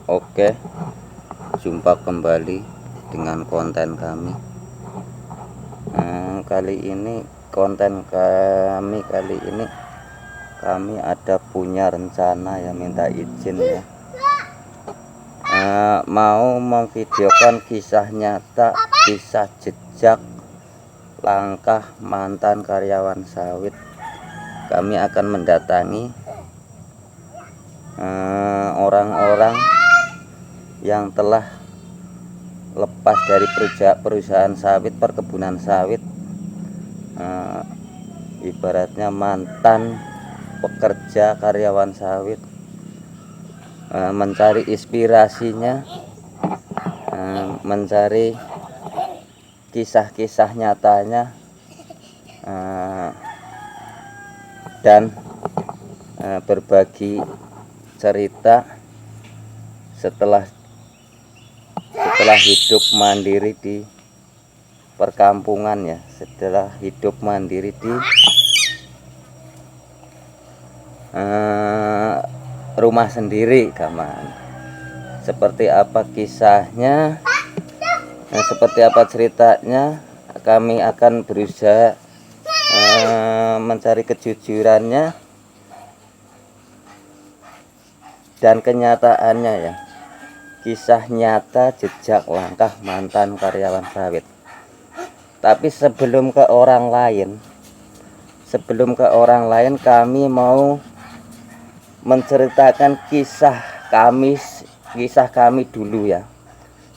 Oke, jumpa kembali dengan konten kami. Kali ini kami ada punya rencana ya, minta izin ya, mau memvideokan kisah nyata, kisah jejak langkah mantan karyawan sawit. Kami akan mendatangi orang-orang yang telah lepas dari perusahaan sawit, perkebunan sawit, ibaratnya mantan pekerja karyawan sawit, mencari inspirasinya, mencari kisah-kisah nyatanya, dan berbagi cerita setelah hidup mandiri di perkampungan ya, setelah hidup mandiri di rumah sendiri gaman. Seperti apa kisahnya, seperti apa ceritanya, kami akan berusaha mencari kejujurannya dan kenyataannya ya. Kisah nyata jejak langkah mantan karyawan sawit. Tapi sebelum ke orang lain, kami mau menceritakan kisah kami dulu ya,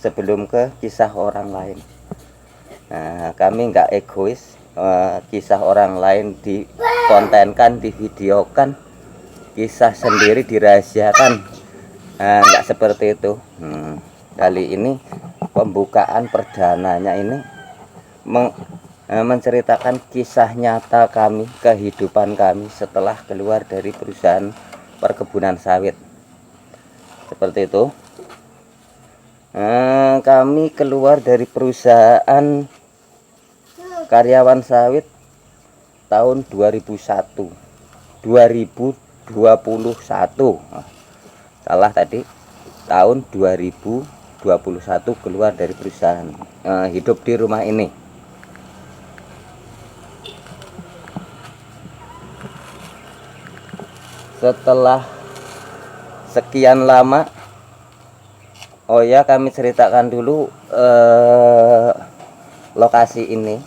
sebelum ke kisah orang lain. Nah, kami nggak egois, kisah orang lain dikontenkan, divideokan, kisah sendiri dirahasiakan. Nggak seperti itu. Kali ini pembukaan perdananya ini menceritakan kisah nyata kami, kehidupan kami setelah keluar dari perusahaan perkebunan sawit. Seperti itu. Kami keluar dari perusahaan karyawan sawit tahun 2021. Salah tadi, tahun 2021 keluar dari perusahaan, hidup di rumah ini. Setelah sekian lama, oh ya, kami ceritakan dulu lokasi ini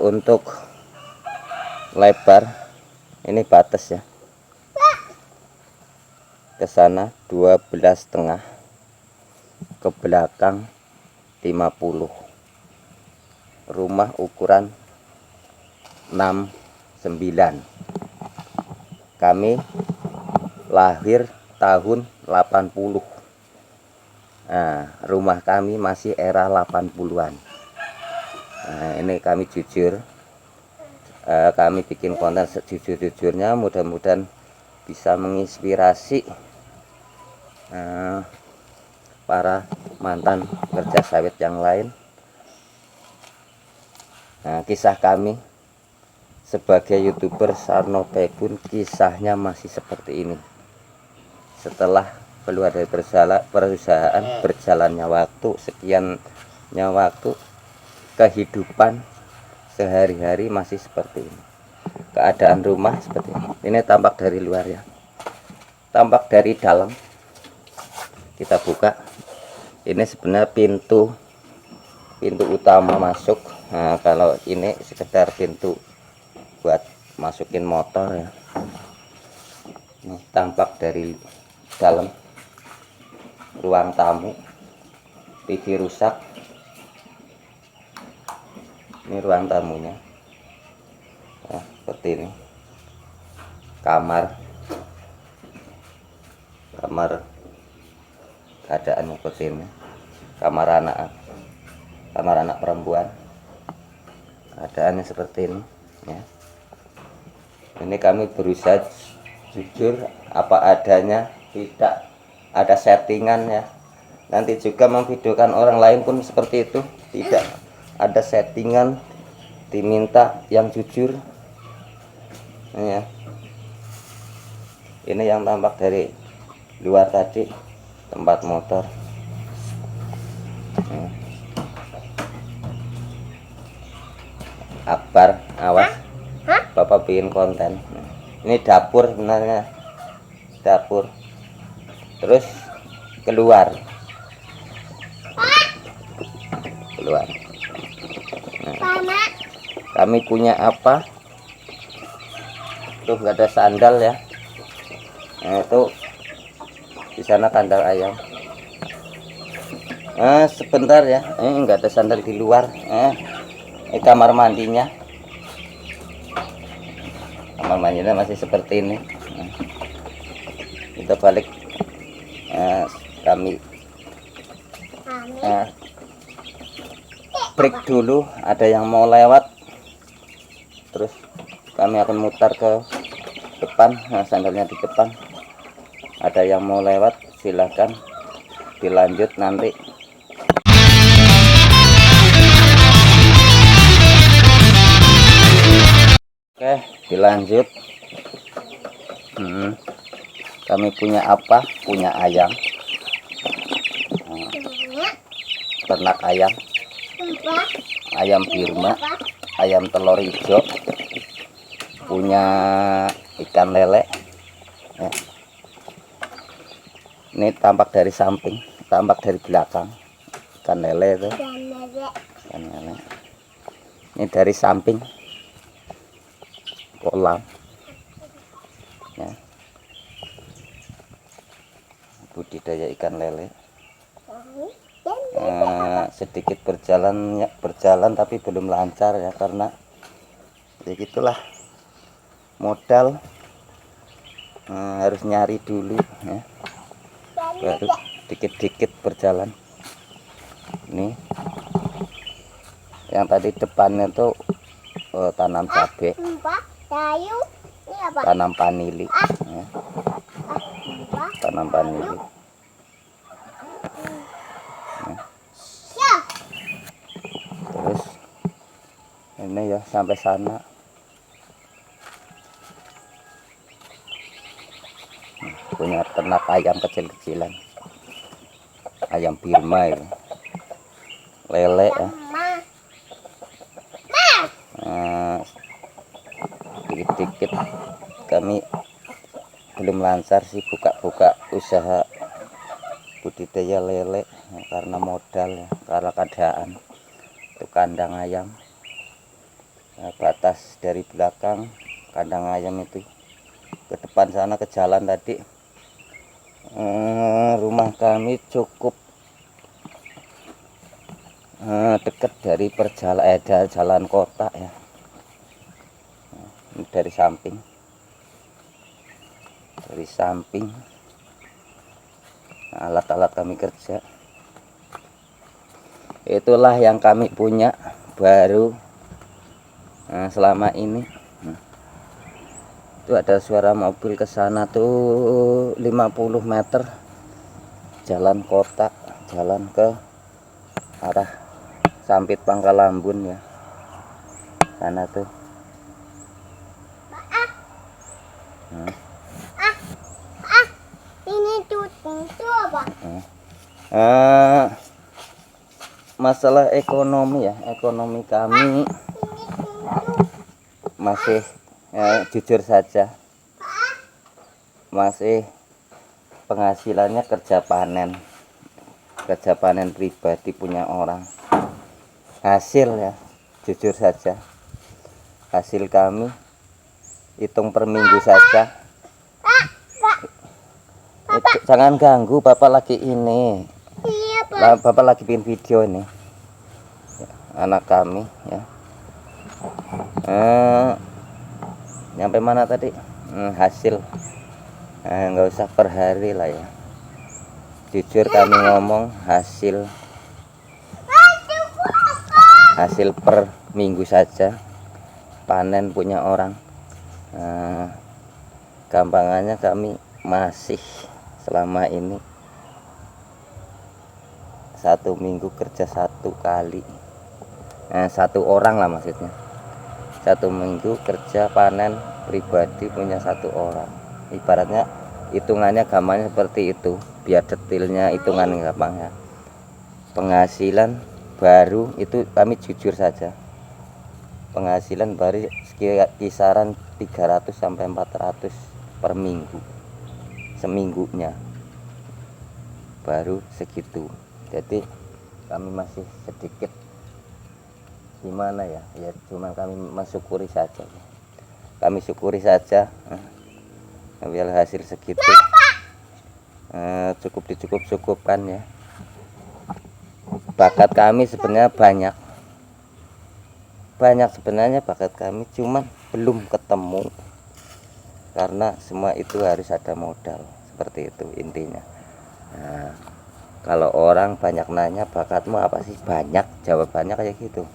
untuk lebar ini batas ya, ke sana 12,5, ke belakang 50. Rumah ukuran 69. Kami lahir tahun 80. Rumah kami masih era 80-an. Ini kami jujur, kami bikin konten sejujur-jujurnya, mudah-mudahan bisa menginspirasi para mantan kerja sawit yang lain. Kisah kami sebagai YouTuber Sarno Pebun, kisahnya masih seperti ini. Setelah keluar dari perusahaan, berjalannya waktu, sekiannya waktu, kehidupan sehari-hari masih seperti ini. Keadaan rumah seperti ini. Ini tampak dari luar ya. Tampak dari dalam, kita buka. Ini sebenarnya pintu utama masuk. Kalau ini sekedar pintu buat masukin motor ya. Ini tampak dari dalam, ruang tamu, TV rusak. Ini ruang tamunya, seperti ini. Kamar keadaannya seperti ini. Kamar anak perempuan, keadaannya seperti ini ya. Ini kami berusaha jujur apa adanya, tidak ada settingan ya. Nanti juga memvideokan orang lain pun seperti itu, tidak ada settingan, diminta yang jujur. Ini ya, ini yang tampak dari luar tadi tempat motor. Akbar, awas. Bapak bikin konten. Ini dapur sebenarnya, dapur. Terus keluar. Nah, kami punya apa? Tuh nggak ada sandal ya. Nah, itu di sana kandang ayam. Sebentar ya, nggak ada sandal di luar. Ini kamar mandinya. Kamar mandinya masih seperti ini. Kita balik. Kami break dulu, ada yang mau lewat, terus kami akan mutar ke depan. Sandalnya di depan, ada yang mau lewat, silahkan dilanjut nanti. Oke, dilanjut. Kami punya apa? Punya ayam, ternak ayam, ayam Birma, ayam telur hijau, punya ikan lele ya. Ini tampak dari samping, tampak dari belakang. Ikan lele itu, ikan lele. Ini dari samping kolam ya, budidaya ikan lele. Sedikit berjalan tapi belum lancar ya, karena ya gitulah, modal. Harus nyari dulu ya, baru dikit-dikit berjalan. Ini yang tadi depannya tuh tanam cabai, tanam panili ya. Tanam panili. Terus ini ya sampai sana. Punya ternak ayam kecil-kecilan, ayam Birma ya. Lele ya. Dikit-dikit kami belum lancar sih buka usaha budidaya lele ya, karena modal ya, karena keadaan. Itu kandang ayam, batas dari belakang kandang ayam itu ke depan sana, ke jalan tadi. Rumah kami cukup dekat dari jalan kota ya. Ini dari samping, alat-alat kami kerja. Itulah yang kami punya baru selama ini. Itu ada suara mobil ke sana tuh 50 meter jalan kota, jalan ke arah Sampit Pangkalambun ya, sana tuh. Ini tuh apa? Masalah ekonomi ya, ekonomi kami masih jujur saja, masih penghasilannya kerja panen pribadi punya orang. Hasil ya, jujur saja, hasil kami hitung per minggu saja. Jangan ganggu, bapak lagi ini. Bapak lagi bikin video ini ya, anak kami ya. Nyampe mana tadi? Hasil nggak usah per hari lah ya, jujur kami ngomong hasil per minggu saja, panen punya orang. Gampangannya kami masih selama ini 1 minggu kerja 1 kali, 1 orang lah maksudnya, 1 minggu kerja panen pribadi punya 1 orang. Ibaratnya hitungannya gampangnya seperti itu, biar detailnya hitungan gampang ya. Penghasilan baru itu kami jujur saja, penghasilan baru kisaran 300 sampai 400 per minggu, seminggunya baru segitu. Jadi kami masih sedikit gimana ya, ya cuma kami mensyukuri saja, kami syukuri saja. Ambil hasil segitu cukup dicukupkan ya. Bakat kami sebenarnya banyak sebenarnya, bakat kami cuman belum ketemu, karena semua itu harus ada modal, seperti itu intinya. Nah, kalau orang banyak nanya bakatmu apa sih, banyak jawabannya kayak gitu,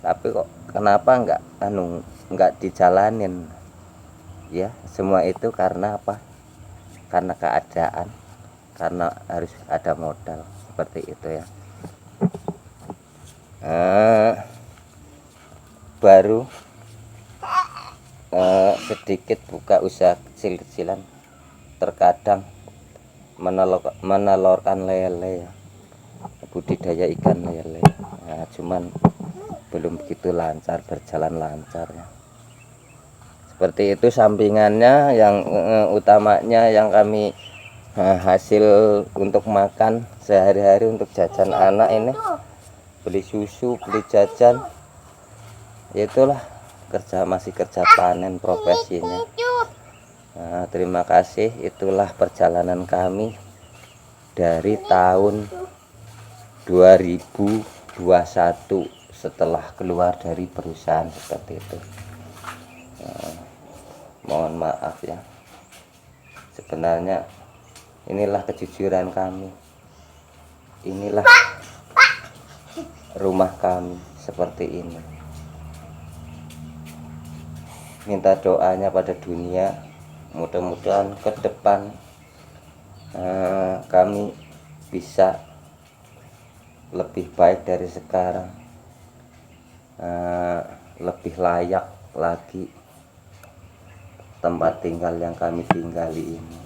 tapi kok kenapa nggak dijalanin ya. Semua itu karena apa? Karena keadaan, karena harus ada modal, seperti itu ya. Baru sedikit buka usaha kecil-kecilan, terkadang menelurkan lele ya, budidaya ikan lele. Nah, cuman belum begitu lancar, berjalan lancar ya. Seperti itu sampingannya. Yang utamanya yang kami hasil untuk makan sehari-hari, untuk jajan anak ini, beli susu, beli jajan, itulah masih kerja panen profesinya. Nah, terima kasih. Itulah perjalanan kami dari tahun 2021 setelah keluar dari perusahaan, seperti itu. Mohon maaf ya, sebenarnya inilah kejujuran kami, inilah rumah kami seperti ini. Minta doanya pada dunia, mudah-mudahan ke depan kami bisa lebih baik dari sekarang, lebih layak lagi tempat tinggal yang kami tinggali ini.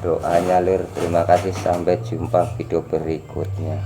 Doanya Lir, terima kasih, sampai jumpa video berikutnya.